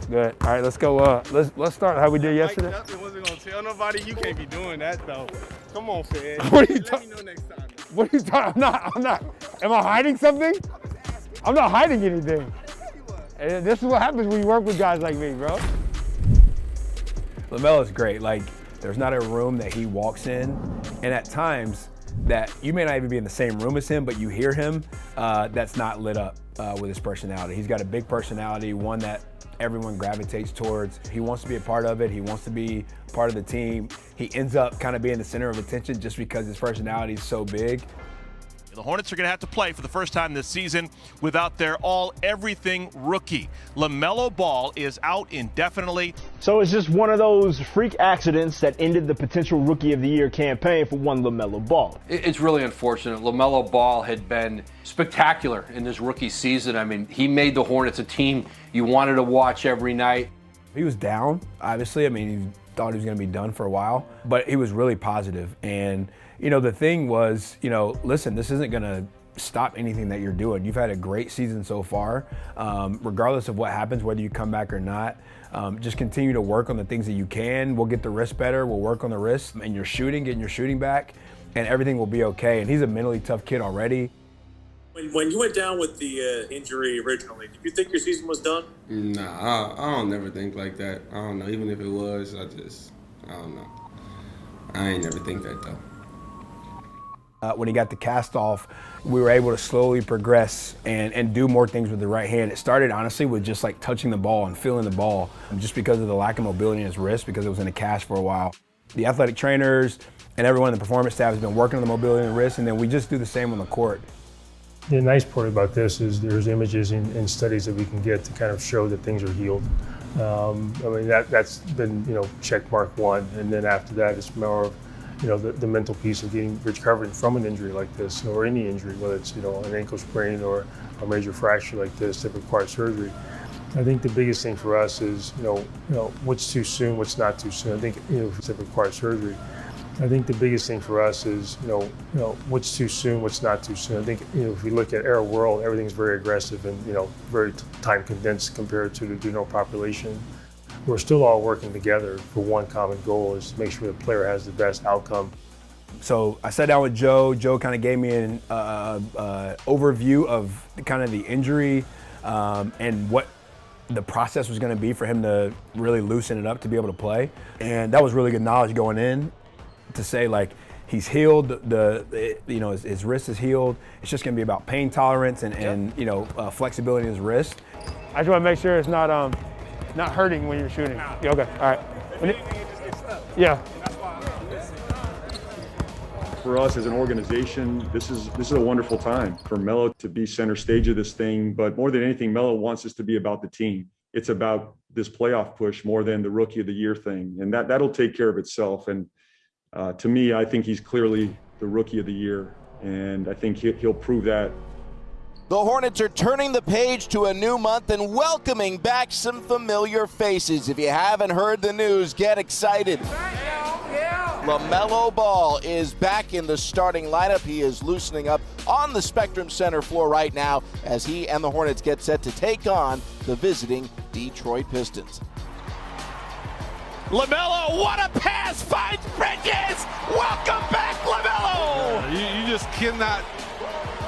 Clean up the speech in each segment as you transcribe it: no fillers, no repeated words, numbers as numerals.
Good. All right, let's go. Let's start how we did yesterday. Mike Justin wasn't gonna tell nobody. You can't be doing that though. Come on, Fed. What are you Let me know next time. What are you talking? I'm not. Am I hiding something? I'm not hiding anything. And this is what happens when you work with guys like me, bro. LaMelo's great. Like, there's not a room that he walks in, and at times that you may not even be in the same room as him, but you hear him, that's not lit up with his personality. He's got a big personality, one that everyone gravitates towards. He wants to be a part of it. He wants to be part of the team. He ends up kind of being the center of attention just because his personality is so big. The Hornets are going to have to play for the first time this season without their all-everything rookie. LaMelo Ball is out indefinitely. So it's just one of those freak accidents that ended the potential Rookie of the Year campaign for one LaMelo Ball. It's really unfortunate. LaMelo Ball had been spectacular in this rookie season. I mean, he made the Hornets a team you wanted to watch every night. He was down, obviously. I mean, he thought he was going to be done for a while, but he was really positive. And you know, the thing was, you know, listen, this isn't going to stop anything that you're doing. You've had a great season so far. Regardless of what happens, whether you come back or not, just continue to work on the things that you can. We'll get the wrist better. We'll work on the wrist and your shooting, getting your shooting back, and everything will be okay. And he's a mentally tough kid already. When you went down with the injury originally, did you think your season was done? Nah, I don't never think like that. I don't know. Even if it was, I don't know. I ain't never think that though. When he got the cast off, we were able to slowly progress and do more things with the right hand. It started honestly with just like touching the ball and feeling the ball, just because of the lack of mobility in his wrist, because it was in a cast for a while. The athletic trainers and everyone in the performance staff has been working on the mobility in the wrist, and then we just do the same on the court. The nice part about this is there's images and studies that we can get to kind of show that things are healed. I mean, that's been, you know, check mark one, and then after that it's more of, you know, the mental piece of recovering from an injury like this, or any injury, whether it's, you know, an ankle sprain or a major fracture like this that requires surgery. I think the biggest thing for us is, you know, what's too soon, what's not too soon. I think, you know, if it requires surgery, I think the biggest thing for us is, you know, what's too soon, what's not too soon. I think, you know, if we look at our world, everything's very aggressive and, you know, very time condensed compared to the general population. We're still all working together for one common goal, is to make sure the player has the best outcome. So I sat down with Joe. Joe kind of gave me an overview of kind of the injury and what the process was going to be for him to really loosen it up to be able to play. And that was really good knowledge going in, to say like he's healed, you know, his wrist is healed. It's just going to be about pain tolerance and you know, flexibility in his wrist. I just want to make sure it's not hurting when you're shooting. Yeah, okay, all right. Yeah. For us as an organization, this is a wonderful time for Melo to be center stage of this thing. But more than anything, Melo wants this to be about the team. It's about this playoff push more than the Rookie of the Year thing, and that'll take care of itself. And to me, I think he's clearly the Rookie of the Year, and I think he'll prove that. The Hornets are turning the page to a new month and welcoming back some familiar faces. If you haven't heard the news, get excited. LaMelo Ball is back in the starting lineup. He is loosening up on the Spectrum Center floor right now as he and the Hornets get set to take on the visiting Detroit Pistons. LaMelo, what a pass, finds Bridges! Welcome back, LaMelo! You just cannot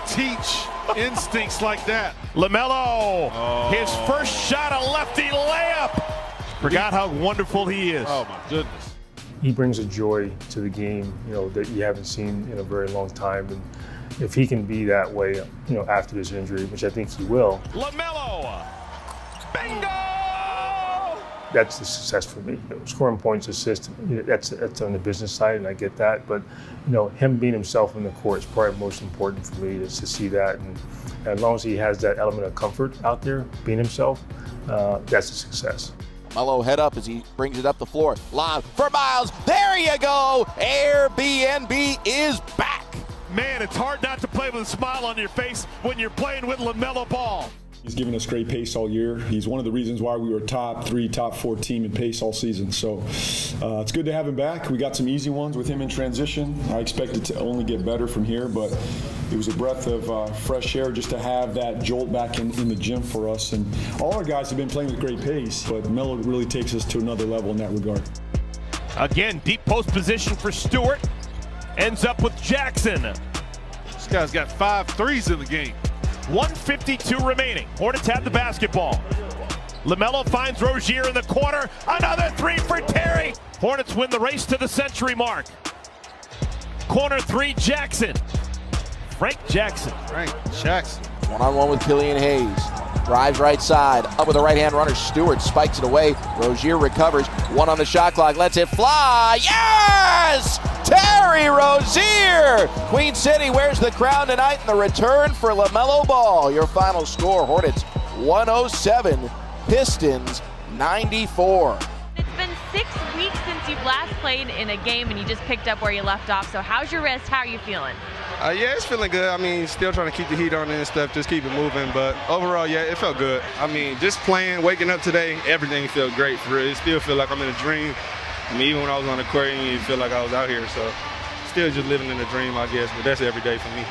teach instincts like that. LaMelo, his first shot, a lefty layup. Forgot how wonderful he is. Oh my goodness. He brings a joy to the game, you know, that you haven't seen in a very long time. And if he can be that way, you know, after this injury, which I think he will. LaMelo, bingo! That's the success for me. Scoring points, assists, you know, that's on the business side, and I get that. But, you know, him being himself in the court is probably most important for me, is to see that. And as long as he has that element of comfort out there, being himself, that's a success. Melo head up as he brings it up the floor. Lob for Miles. There you go. Airbnb is back. Man, it's hard not to play with a smile on your face when you're playing with LaMelo Ball. He's given us great pace all year. He's one of the reasons why we were top 3, top 4 team in pace all season. So it's good to have him back. We got some easy ones with him in transition. I expect it to only get better from here, but It was a breath of fresh air just to have that jolt back in the gym for us. And all our guys have been playing with great pace, but Melo really takes us to another level in that regard. Again, deep post position for Stewart. Ends up with Jackson. This guy's got 5 threes in the game. 1:52 remaining. Hornets have the basketball. LaMelo finds Rozier in the corner. Another three for Terry. Hornets win the race to the century mark. Corner three, Jackson. Frank Jackson. One-on-one with Killian Hayes. Drives right side. Up with a right-hand runner. Stewart spikes it away. Rozier recovers. One on the shot clock. Lets it fly. Yes! Terry Rozier! Queen City wears the crown tonight in the return for LaMelo Ball. Your final score, Hornets 107, Pistons 94. It's been 6 weeks since you've last played in a game and you just picked up where you left off. So how's your wrist? How are you feeling? Yeah, it's feeling good. I mean, still trying to keep the heat on it and stuff, just keep it moving. But overall, yeah, it felt good. I mean, just playing, waking up today, everything felt great for real. It still feel like I'm in a dream. I mean, even when I was on the court, you feel like I was out here. So still just living in a dream, I guess. But that's every day for me.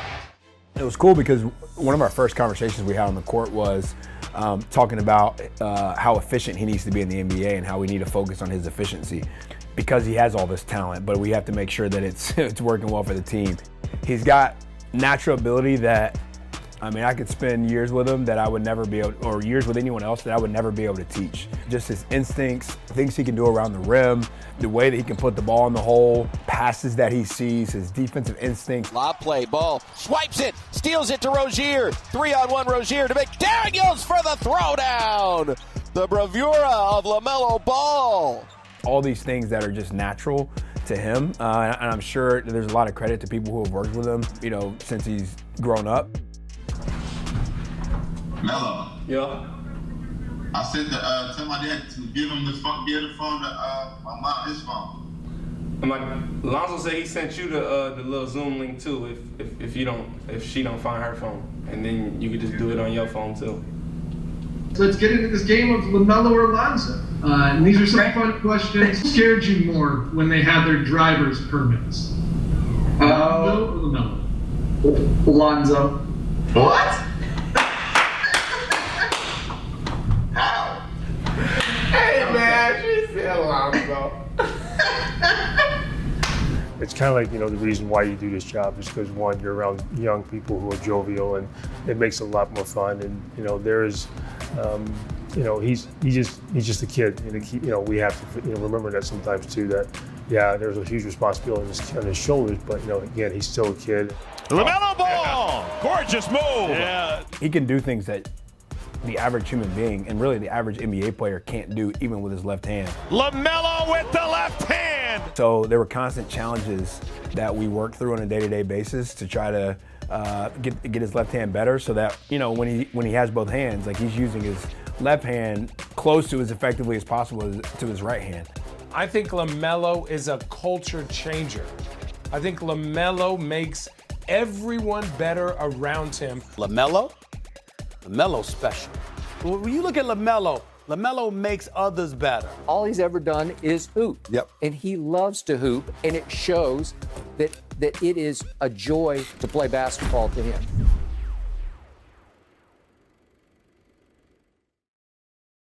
It was cool because one of our first conversations we had on the court was talking about how efficient he needs to be in the NBA and how we need to focus on his efficiency because he has all this talent, but we have to make sure that it's working well for the team. He's got natural ability that, I mean, I could spend years with him that I would never be able, or years with anyone else that I would never be able to teach. Just his instincts, things he can do around the rim, the way that he can put the ball in the hole, passes that he sees, his defensive instincts. Lob play, Ball swipes it, steals it to Rozier. 3-on-1 Rozier to McDaniels for the throwdown. The bravura of LaMelo Ball. All these things that are just natural to him, and I'm sure there's a lot of credit to people who have worked with him, you know, since he's grown up. Melo. Yeah. I said to tell my dad to give him the phone, to my mom his phone. Lonzo said he sent you the little Zoom link too. If she don't find her phone, and then you could just do it on your phone too. Let's get into this game of LaMelo or Lonzo. And these are some fun questions. What scared you more when they had their driver's permits? Lonzo or LaMelo? Lonzo. What? How? Hey man, she said Lonzo. It's kind of like, you know, the reason why you do this job is because, one, you're around young people who are jovial, and it makes it a lot more fun. And, you know, there's, you know, he's just a kid. And, you know, we have to, you know, remember that sometimes too, that, yeah, there's a huge responsibility on his shoulders, but, you know, again, he's still a kid. LaMelo Ball, gorgeous move. Yeah. He can do things that the average human being and really the average NBA player can't do even with his left hand. LaMelo with the left hand. So there were constant challenges that we worked through on a day-to-day basis to try to get his left hand better, so that, you know, when he has both hands, like, he's using his left hand close to as effectively as possible to his right hand. I think LaMelo is a culture changer. I think LaMelo makes everyone better around him. LaMelo's special. When you look at LaMelo makes others better. All he's ever done is hoop. Yep. And he loves to hoop, and it shows that it is a joy to play basketball to him.